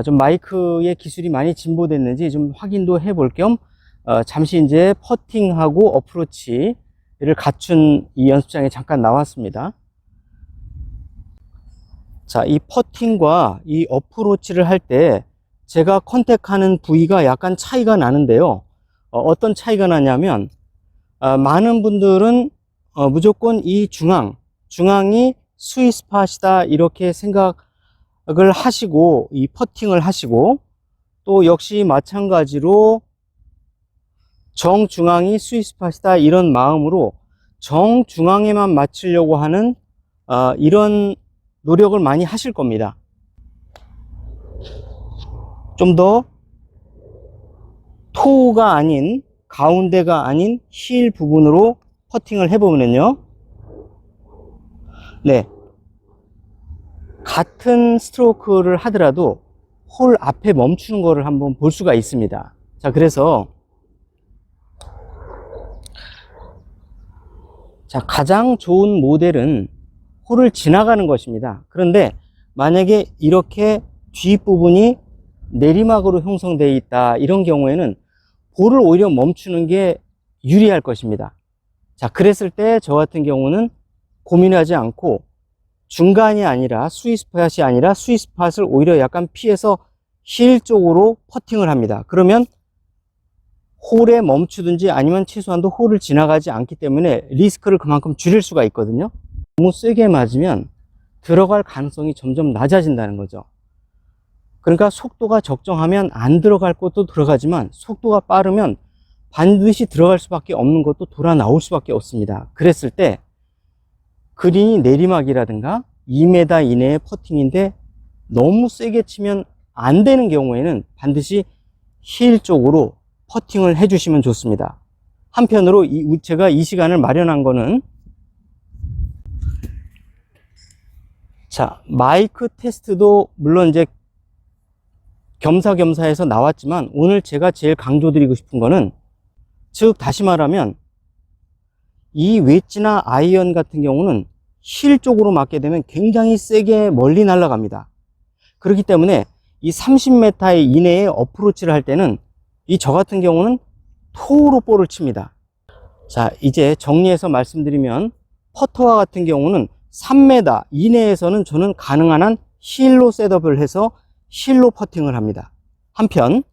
좀 마이크의 기술이 많이 진보됐는지 좀 확인도 해볼 겸 잠시 이제 퍼팅하고 어프로치를 갖춘 이 연습장에 잠깐 나왔습니다. 자, 이 퍼팅과 이 어프로치를 할 때 제가 컨택하는 부위가 약간 차이가 나는데요. 어떤 차이가 나냐면 많은 분들은 무조건 이 중앙이 스윗스팟이다 이렇게 생각을 하시고 이 퍼팅을 하시고, 또 역시 마찬가지로 정중앙이 스윗스팟이다 이런 마음으로 정중앙에만 맞추려고 하는 이런 노력을 많이 하실 겁니다. 좀 더 토우가 아닌, 가운데가 아닌 힐 부분으로 퍼팅을 해보면요, 네, 같은 스트로크를 하더라도 홀 앞에 멈추는 거를 한번 볼 수가 있습니다. 자, 그래서 가장 좋은 모델은 홀을 지나가는 것입니다. 그런데 만약에 이렇게 뒷부분이 내리막으로 형성되어 있다 이런 경우에는 볼을 오히려 멈추는 게 유리할 것입니다. 자, 그랬을 때 저 같은 경우는 고민하지 않고 중간이 아니라 스윗스팟이 아니라 스윗스팟을 오히려 약간 피해서 힐 쪽으로 퍼팅을 합니다. 그러면 홀에 멈추든지 아니면 최소한도 홀을 지나가지 않기 때문에 리스크를 그만큼 줄일 수가 있거든요. 너무 세게 맞으면 들어갈 가능성이 점점 낮아진다는 거죠. 그러니까 속도가 적정하면 안 들어갈 것도 들어가지만 속도가 빠르면 반드시 들어갈 수밖에 없는 것도 돌아 나올 수밖에 없습니다. 그랬을 때 그린이 내리막이라든가 2m 이내의 퍼팅인데 너무 세게 치면 안 되는 경우에는 반드시 힐 쪽으로 퍼팅을 해주시면 좋습니다. 한편으로 제가 이 시간을 마련한 거는, 자, 마이크 테스트도 물론 이제 겸사겸사해서 나왔지만 오늘 제가 제일 강조드리고 싶은 거는, 즉 다시 말하면 이 웨지나 아이언 같은 경우는 힐 쪽으로 맞게 되면 굉장히 세게 멀리 날아갑니다. 그렇기 때문에 이 30m 이내에 어프로치를 할 때는 저 같은 경우는 토우로 볼을 칩니다. 자, 이제 정리해서 말씀드리면 퍼터와 같은 경우는 3m 이내에서는 저는 가능한 한 힐로 셋업을 해서 힐로 퍼팅을 합니다. 한편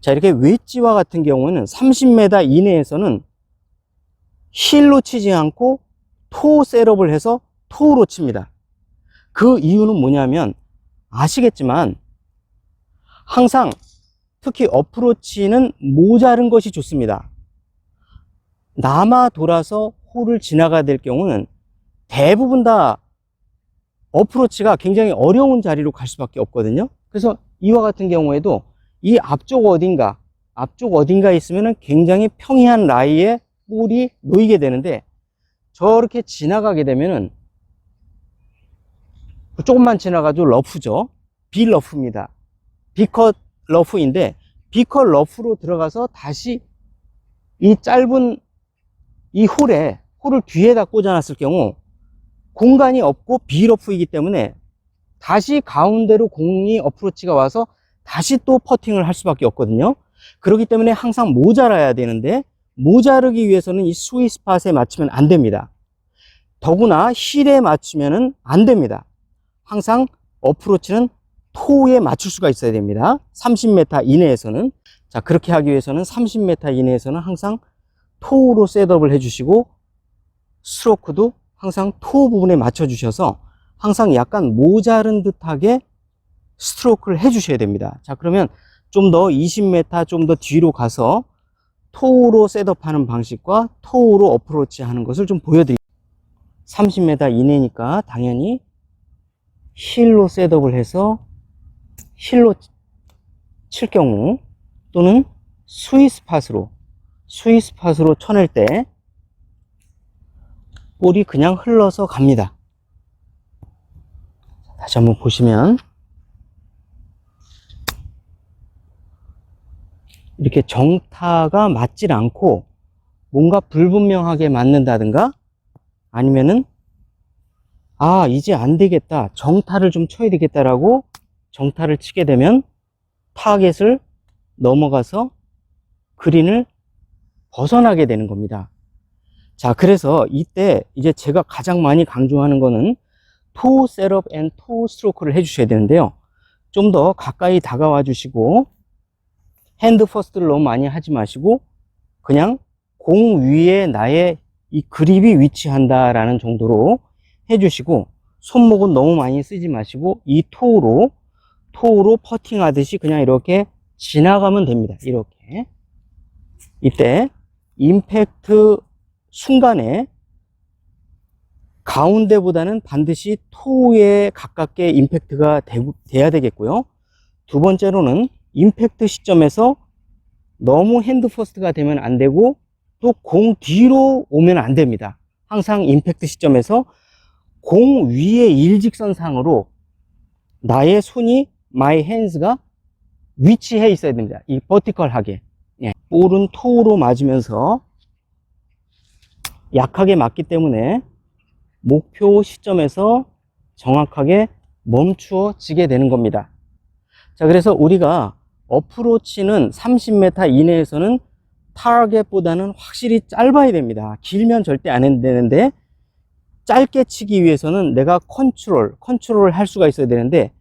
자, 이렇게 웨지와 같은 경우는 30m 이내에서는 힐로 치지 않고 토우 셋업을 해서 토우로 칩니다. 그 이유는 뭐냐면 아시겠지만 항상 특히 어프로치는 모자른 것이 좋습니다. 남아 돌아서 홀을 지나가야 될 경우는 대부분 다 어프로치가 굉장히 어려운 자리로 갈 수밖에 없거든요. 그래서 이와 같은 경우에도 이 앞쪽 어딘가에 있으면 굉장히 평이한 라이에 볼이 놓이게 되는데, 저렇게 지나가게 되면은 조금만 지나가도 러프죠. 비러프입니다. B컷 러프인데 B컷 러프로 들어가서 다시 이 짧은 이 홀을 뒤에다 꽂아놨을 경우 공간이 없고 B러프이기 때문에 다시 가운데로 공이 어프로치가 와서 다시 또 퍼팅을 할 수밖에 없거든요. 그렇기 때문에 항상 모자라야 되는데, 모자르기 위해서는 이 스윗스팟에 맞추면 안 됩니다. 더구나 힐에 맞추면 안 됩니다. 항상 어프로치는 토우에 맞출 수가 있어야 됩니다. 30m 이내에서는. 자, 그렇게 하기 위해서는 30m 이내에서는 항상 토우로 셋업을 해주시고, 스트로크도 항상 토우 부분에 맞춰 주셔서 항상 약간 모자른 듯하게 스트로크를 해 주셔야 됩니다. 자, 그러면 좀 더 20m 좀 더 뒤로 가서 토우로 셋업하는 방식과 토우로 어프로치 하는 것을 좀 보여드릴게요. 30m 이내니까 당연히 힐로 셋업을 해서 힐로 칠 경우, 또는 스윗스팟으로 쳐낼 때 볼이 그냥 흘러서 갑니다. 다시 한번 보시면 이렇게 정타가 맞질 않고 뭔가 불분명하게 맞는다든가, 아니면은 아, 이제 안 되겠다. 정타를 좀 쳐야 되겠다라고 정타를 치게 되면 타겟을 넘어가서 그린을 벗어나게 되는 겁니다. 자, 그래서 이때 이제 제가 가장 많이 강조하는 거는 토 셋업 앤 토 스트로크를 해주셔야 되는데요. 좀 더 가까이 다가와 주시고 핸드 퍼스트를 너무 많이 하지 마시고 그냥 공 위에 나의 이 그립이 위치한다라는 정도로 해주시고 손목은 너무 많이 쓰지 마시고 이 토우로 퍼팅 하듯이 그냥 이렇게 지나가면 됩니다. 이렇게. 이때 임팩트 순간에 가운데보다는 반드시 토우에 가깝게 임팩트가 돼야 되겠고요. 두 번째로는 임팩트 시점에서 너무 핸드 퍼스트가 되면 안 되고 또 공 뒤로 오면 안 됩니다. 항상 임팩트 시점에서 공 위에 일직선상으로 나의 손이 my hands가 위치해 있어야 됩니다. 이 버티컬하게. 예. 볼은 토우로 맞으면서 약하게 맞기 때문에 목표 시점에서 정확하게 멈추어지게 되는 겁니다. 자, 그래서 우리가 어프로치는 30m 이내에서는 타겟보다는 확실히 짧아야 됩니다. 길면 절대 안 되는데 짧게 치기 위해서는 내가 컨트롤을 할 수가 있어야 되는데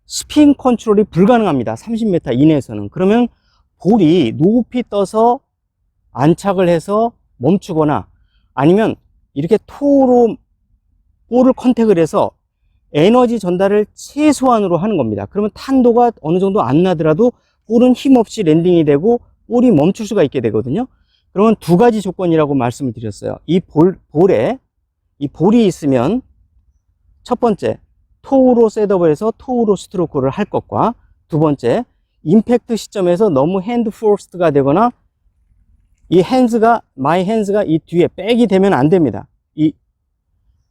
스핀 컨트롤이 불가능합니다. 30m 이내에서는. 그러면 볼이 높이 떠서 안착을 해서 멈추거나 아니면 이렇게 토로 볼을 컨택을 해서 에너지 전달을 최소한으로 하는 겁니다. 그러면 탄도가 어느 정도 안 나더라도 볼은 힘없이 랜딩이 되고 볼이 멈출 수가 있게 되거든요. 그러면 두 가지 조건이라고 말씀을 드렸어요. 이 볼에 이 볼이 있으면 첫 번째 토우로 셋업을 해서 토우로 스트로크를 할 것과 두 번째 임팩트 시점에서 너무 핸드 포스트가 되거나 이 마이 핸즈가 이 뒤에 백이 되면 안 됩니다. 이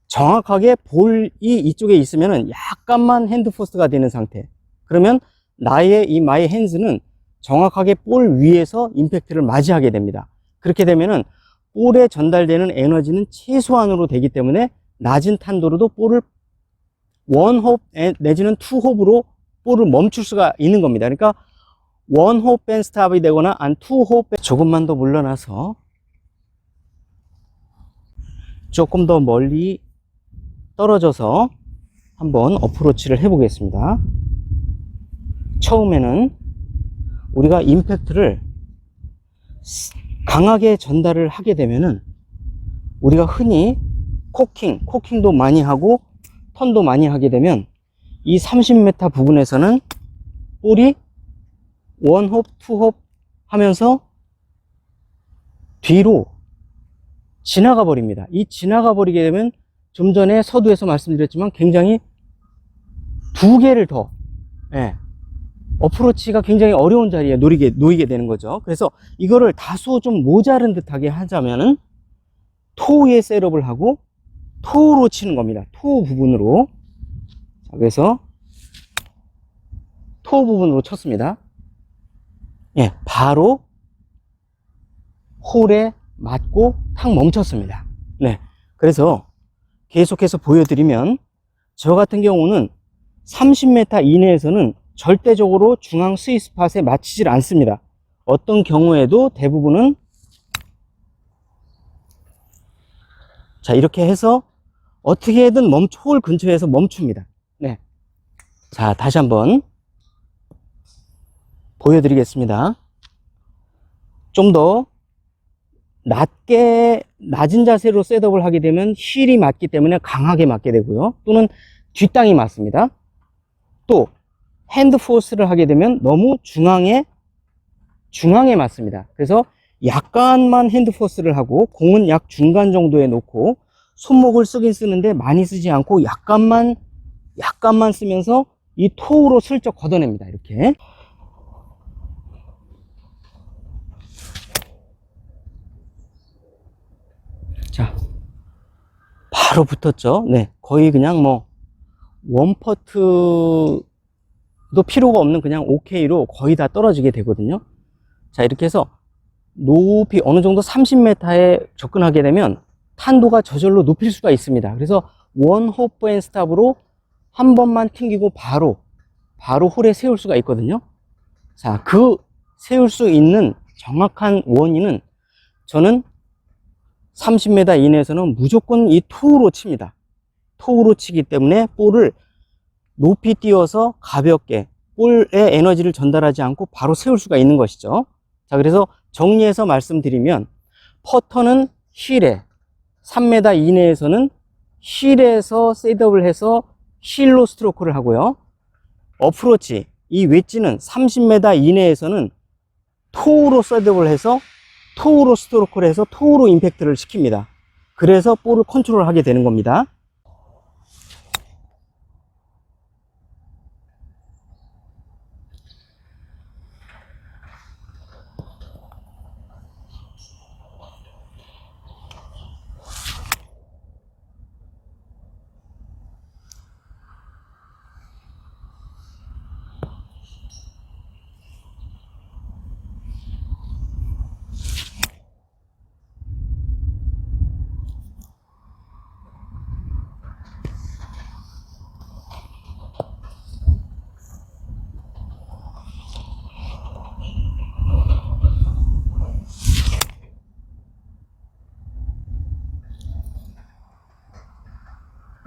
정확하게 볼이 이쪽에 있으면은 약간만 핸드 포스트가 되는 상태. 그러면 나의 이 마이 핸즈는 정확하게 볼 위에서 임팩트를 맞이하게 됩니다. 그렇게 되면은 볼에 전달되는 에너지는 최소한으로 되기 때문에 낮은 탄도로도 볼을 원홉 내지는 투홉으로 볼을 멈출 수가 있는 겁니다. 그러니까 원홉 밴 스탑이 되거나 안 투홉 밴 조금만 더 물러나서 조금 더 멀리 떨어져서 한번 어프로치를 해 보겠습니다. 처음에는 우리가 임팩트를 강하게 전달을 하게 되면은 우리가 흔히 코킹도 많이 하고 턴도 많이 하게 되면 이 30m 부분에서는 볼이 원홉, 투홉 하면서 뒤로 지나가 버립니다. 이 지나가 버리게 되면 좀 전에 서두에서 말씀드렸지만 굉장히 두 개를 더 어프로치가 굉장히 어려운 자리에 놓이게 되는 거죠. 그래서 이거를 다소 좀 모자른 듯하게 하자면은 토우에 셋업을 하고 토우로 치는 겁니다. 토우 부분으로. 자, 그래서 토우 부분으로 쳤습니다. 예, 바로 홀에 맞고 탁 멈췄습니다. 네, 그래서 계속해서 보여드리면 저 같은 경우는 30m 이내에서는 절대적으로 중앙 스윗스팟에 맞히질 않습니다. 어떤 경우에도 대부분은 자, 이렇게 해서 어떻게든 홀 근처에서 멈춥니다. 네. 자, 다시 한번 보여드리겠습니다. 좀 더 낮은 자세로 셋업을 하게 되면 힐이 맞기 때문에 강하게 맞게 되고요. 또는 뒷땅이 맞습니다. 또 핸드 포스를 하게 되면 너무 중앙에 맞습니다. 그래서 약간만 핸드 포스를 하고 공은 약 중간 정도에 놓고 손목을 쓰긴 쓰는데 많이 쓰지 않고 약간만 쓰면서 이 토우로 슬쩍 걷어냅니다. 이렇게. 자, 바로 붙었죠. 네, 거의 그냥 뭐 원퍼트도 필요가 없는 그냥 OK로 거의 다 떨어지게 되거든요. 자, 이렇게 해서 높이 어느 정도 30m에 접근하게 되면 탄도가 저절로 높일 수가 있습니다. 그래서 원 호프 앤 스탑으로 한 번만 튕기고 바로 홀에 세울 수가 있거든요. 자, 그 세울 수 있는 정확한 원인은 저는 30m 이내에서는 무조건 이 토우로 칩니다. 토우로 치기 때문에 볼을 높이 띄워서 가볍게 볼에 에너지를 전달하지 않고 바로 세울 수가 있는 것이죠. 자, 그래서 정리해서 말씀드리면 퍼터는 힐에 3m 이내에서는 힐에서 셋업을 해서 힐로 스트로크를 하고요. 어프로치, 이 웨지는 30m 이내에서는 토우로 셋업을 해서 토우로 스트로크를 해서 토우로 임팩트를 시킵니다. 그래서 볼을 컨트롤하게 되는 겁니다.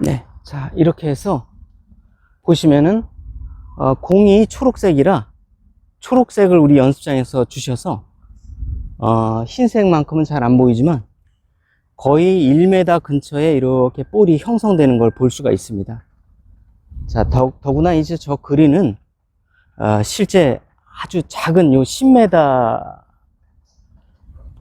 네, 자, 이렇게 해서 보시면은 공이 초록색이라 초록색을 우리 연습장에서 주셔서 흰색만큼은 잘 안 보이지만 거의 1m 근처에 이렇게 볼이 형성되는 걸 볼 수가 있습니다. 자, 더구나 이제 저 그린은 실제 아주 작은 요 10m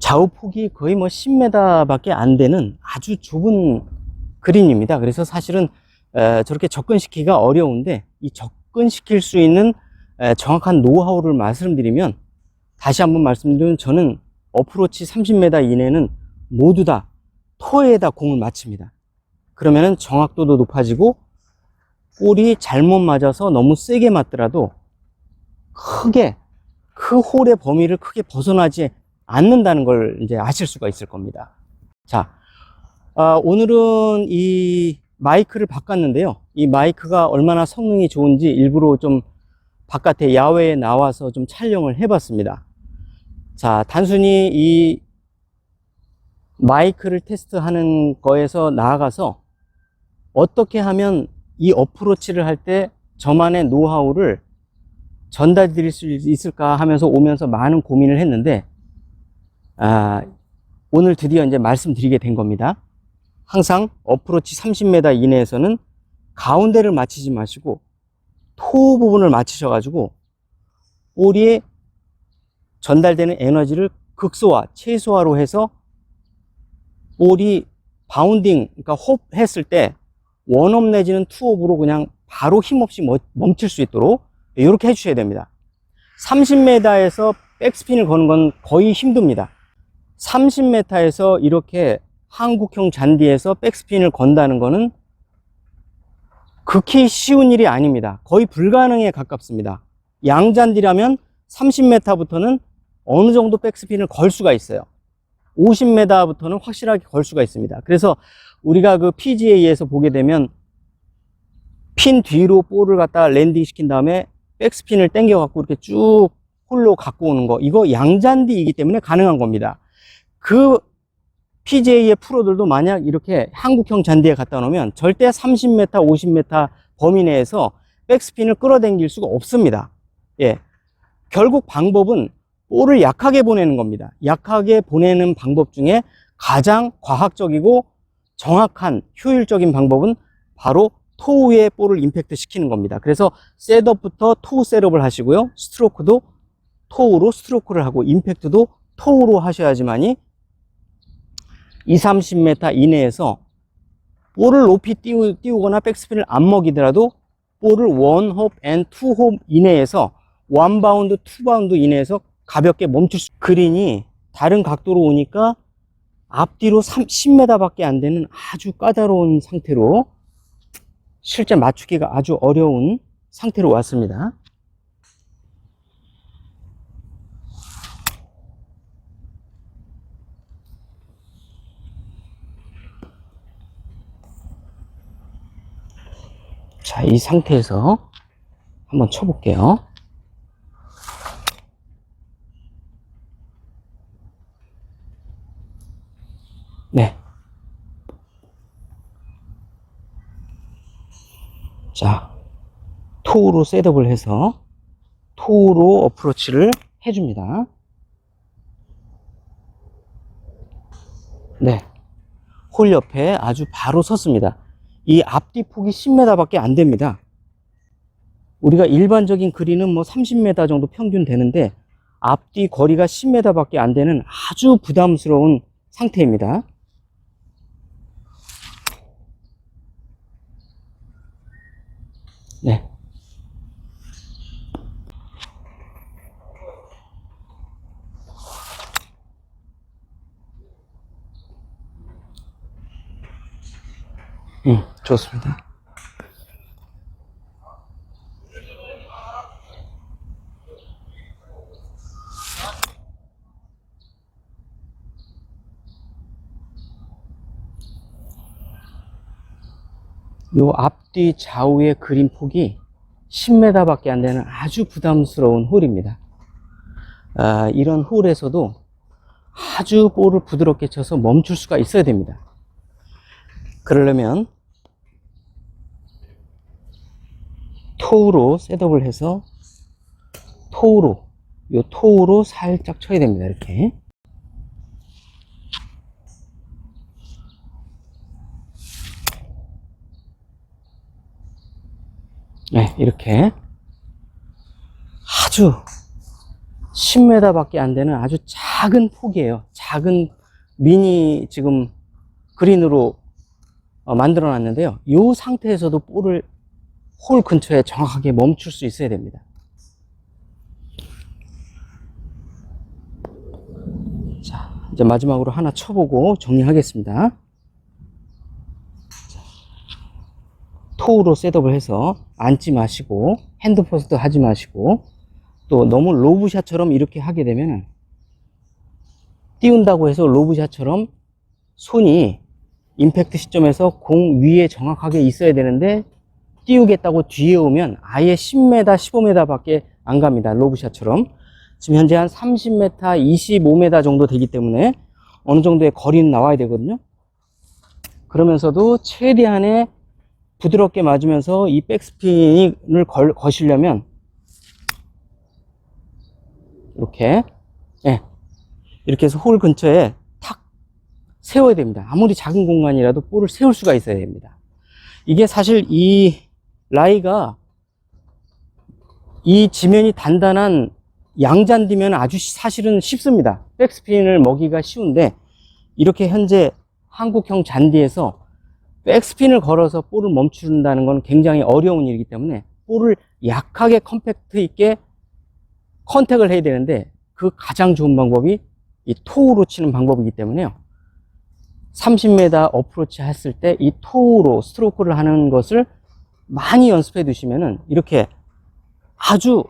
좌우폭이 거의 뭐 10m 밖에 안 되는 아주 좁은 그린입니다. 그래서 사실은 저렇게 접근시키기가 어려운데 이 접근시킬 수 있는 정확한 노하우를 말씀드리면, 다시 한번 말씀드리면 저는 어프로치 30m 이내는 모두 다 토에다 공을 맞춥니다. 그러면은 정확도도 높아지고 볼이 잘못 맞아서 너무 세게 맞더라도 크게 그 홀의 범위를 크게 벗어나지 않는다는 걸 이제 아실 수가 있을 겁니다. 자, 오늘은 이 마이크를 바꿨는데요. 이 마이크가 얼마나 성능이 좋은지 일부러 좀 바깥에 야외에 나와서 좀 촬영을 해봤습니다. 자, 단순히 이 마이크를 테스트하는 거에서 나아가서 어떻게 하면 이 어프로치를 할 때 저만의 노하우를 전달 드릴 수 있을까 하면서 오면서 많은 고민을 했는데, 오늘 드디어 이제 말씀드리게 된 겁니다. 항상 어프로치 30m 이내에서는 가운데를 맞추지 마시고 토 부분을 맞추셔가지고 볼이 전달되는 에너지를 극소화, 최소화로 해서 볼이 바운딩, 그러니까 홉 했을 때 원업 내지는 투업으로 그냥 바로 힘없이 멈출 수 있도록 이렇게 해주셔야 됩니다. 30m에서 백스핀을 거는 건 거의 힘듭니다. 30m에서 이렇게 한국형 잔디에서 백스핀을 건다는 거는 극히 쉬운 일이 아닙니다. 거의 불가능에 가깝습니다. 양잔디라면 30m부터는 어느 정도 백스핀을 걸 수가 있어요. 50m부터는 확실하게 걸 수가 있습니다. 그래서 우리가 그 PGA에서 보게 되면 핀 뒤로 볼을 갖다가 랜딩 시킨 다음에 백스핀을 당겨 갖고 이렇게 쭉 홀로 갖고 오는 거, 이거 양잔디이기 때문에 가능한 겁니다. 그 PGA의 프로들도 만약 이렇게 한국형 잔디에 갖다 놓으면 절대 30m, 50m 범위 내에서 백스핀을 끌어당길 수가 없습니다. 예. 결국 방법은 볼을 약하게 보내는 겁니다. 약하게 보내는 방법 중에 가장 과학적이고 정확한 효율적인 방법은 바로 토우 위에 볼을 임팩트 시키는 겁니다. 그래서 셋업부터 토우 셋업을 하시고요. 스트로크도 토우로 스트로크를 하고 임팩트도 토우로 하셔야지만이 20-30m 이내에서 볼을 높이 띄우거나 백스핀을 안 먹이더라도 볼을 원홉 앤 투홉 이내에서 원바운드, 투바운드 이내에서 가볍게 멈출 수. 그린이 다른 각도로 오니까 앞뒤로 10m 밖에 안 되는 아주 까다로운 상태로 실제 맞추기가 아주 어려운 상태로 왔습니다. 자, 이 상태에서 한번 쳐볼게요. 네. 자, 토우로 셋업을 해서 토우로 어프로치를 해줍니다. 네. 홀 옆에 아주 바로 섰습니다. 이 앞뒤 폭이 10m 밖에 안 됩니다. 우리가 일반적인 그린은 뭐 30m 정도 평균 되는데 앞뒤 거리가 10m 밖에 안 되는 아주 부담스러운 상태입니다. 네. 좋습니다. 요 앞뒤 좌우의 그린 폭이 10m 밖에 안 되는 아주 부담스러운 홀입니다. 이런 홀에서도 아주 볼을 부드럽게 쳐서 멈출 수가 있어야 됩니다. 그러려면 토우로 셋업을 해서 토우로 살짝 쳐야 됩니다. 이렇게. 네, 이렇게 아주 10m 밖에 안 되는 아주 작은 폭이에요. 작은 미니 지금 그린으로 만들어 놨는데요. 이 상태에서도 볼을 홀 근처에 정확하게 멈출 수 있어야 됩니다. 자, 이제 마지막으로 하나 쳐보고 정리하겠습니다. 토우로 셋업을 해서 앉지 마시고 핸드 퍼스트 하지 마시고 또 너무 로브샷처럼 이렇게 하게 되면 띄운다고 해서 로브샷처럼 손이 임팩트 시점에서 공 위에 정확하게 있어야 되는데 띄우겠다고 뒤에 오면 아예 10m, 15m 밖에 안 갑니다. 로브샷처럼. 지금 현재 한 30m, 25m 정도 되기 때문에 어느 정도의 거리는 나와야 되거든요. 그러면서도 최대한의 부드럽게 맞으면서 이 백스핀을 거시려면 이렇게 이렇게 해서 홀 근처에 탁 세워야 됩니다. 아무리 작은 공간이라도 볼을 세울 수가 있어야 됩니다. 이게 사실 이 라이가 이 지면이 단단한 양잔디면 아주 사실은 쉽습니다. 백스핀을 먹기가 쉬운데 이렇게 현재 한국형 잔디에서 백스핀을 걸어서 볼을 멈춘다는 건 굉장히 어려운 일이기 때문에 볼을 약하게 컴팩트 있게 컨택을 해야 되는데 그 가장 좋은 방법이 이 토우로 치는 방법이기 때문에요. 30m 어프로치 했을 때 이 토우로 스트로크를 하는 것을 많이 연습해 두시면은 이렇게 아주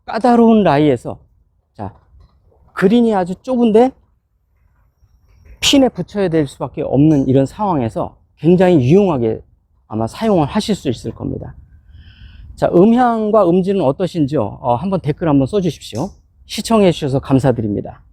까다로운 라이에서 자 그린이 아주 좁은데 핀에 붙여야 될 수밖에 없는 이런 상황에서 굉장히 유용하게 아마 사용을 하실 수 있을 겁니다. 자, 음향과 음질은 어떠신지요? 한번 댓글 한번 써주십시오. 시청해 주셔서 감사드립니다.